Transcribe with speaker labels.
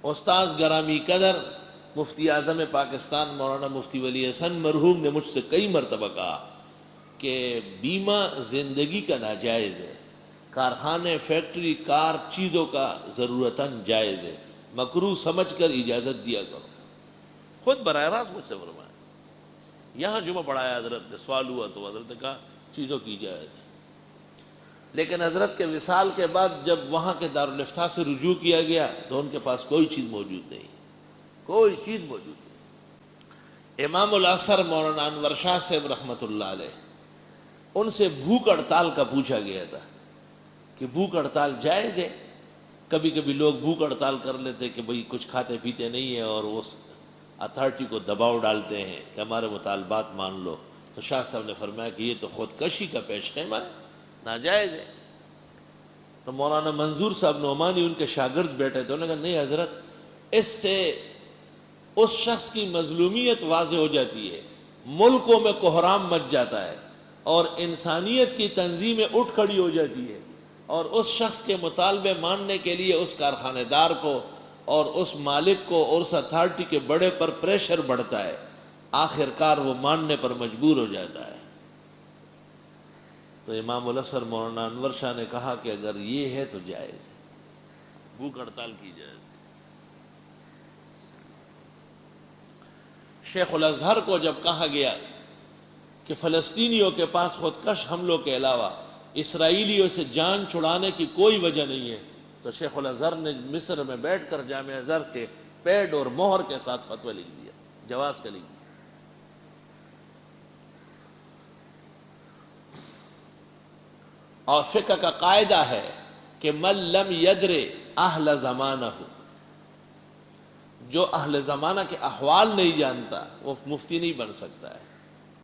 Speaker 1: استاذ گرامی قدر مفتی اعظم پاکستان مولانا مفتی ولی حسن مرحوم نے مجھ سے کئی مرتبہ کہا کہ بیمہ زندگی کا ناجائز ہے، کارخانے فیکٹری کار چیزوں کا ضرورتاً جائز ہے، مکروہ سمجھ کر اجازت دیا کرو۔ خود براہ راست مجھ سے فرمایا، یہاں جمعہ پڑھایا حضرت نے، سوال ہوا تو حضرت نے کہا چیزوں کی اجازت ہے۔ لیکن حضرت کے وصال کے بعد جب وہاں کے دارالافتاء سے رجوع کیا گیا تو ان کے پاس کوئی چیز موجود نہیں، کوئی چیز موجود نہیں۔ امام الاثر مولانا انور شاہ صاحب رحمۃ اللہ علیہ، ان سے بھوک ہڑتال کا پوچھا گیا تھا کہ بھوک ہڑتال جائز ہے؟ کبھی کبھی لوگ بھوک ہڑتال کر لیتے کہ بھئی کچھ کھاتے پیتے نہیں ہیں اور اس اتھارٹی کو دباؤ ڈالتے ہیں کہ ہمارے مطالبات مان لو، تو شاہ صاحب نے فرمایا کہ یہ تو خودکشی کا پیش خیمہ ہے، ناجائز ہے۔ تو مولانا منظور صاحب نعمانی ان کے شاگرد بیٹھے تھے، انہوں نے کہا نہیں حضرت، اس سے اس شخص کی مظلومیت واضح ہو جاتی ہے، ملکوں میں کوحرام مچ جاتا ہے اور انسانیت کی تنظیمیں اٹھ کھڑی ہو جاتی ہے، اور اس شخص کے مطالبے ماننے کے لیے اس کارخانے دار کو اور اس مالک کو اور اس اتھارٹی کے بڑے پر پریشر بڑھتا ہے، آخر کار وہ ماننے پر مجبور ہو جاتا ہے۔ تو امام الاثر مولانا انور شاہ نے کہا کہ اگر یہ ہے تو جائز ہے، بھوک ہڑتال کی جائے۔ شیخ الازہر کو جب کہا گیا کہ فلسطینیوں کے پاس خودکش حملوں کے علاوہ اسرائیلیوں سے جان چھڑانے کی کوئی وجہ نہیں ہے، تو شیخ الازہر نے مصر میں بیٹھ کر جامع ازہر کے پیڈ اور مہر کے ساتھ فتویٰ لکھ دیا، جواز کا لکھ دیا۔ اور فقہ کا قاعدہ ہے کہ من لم یدر اہل زمانہ، جو اہل زمانہ کے احوال نہیں جانتا وہ مفتی نہیں بن سکتا ہے۔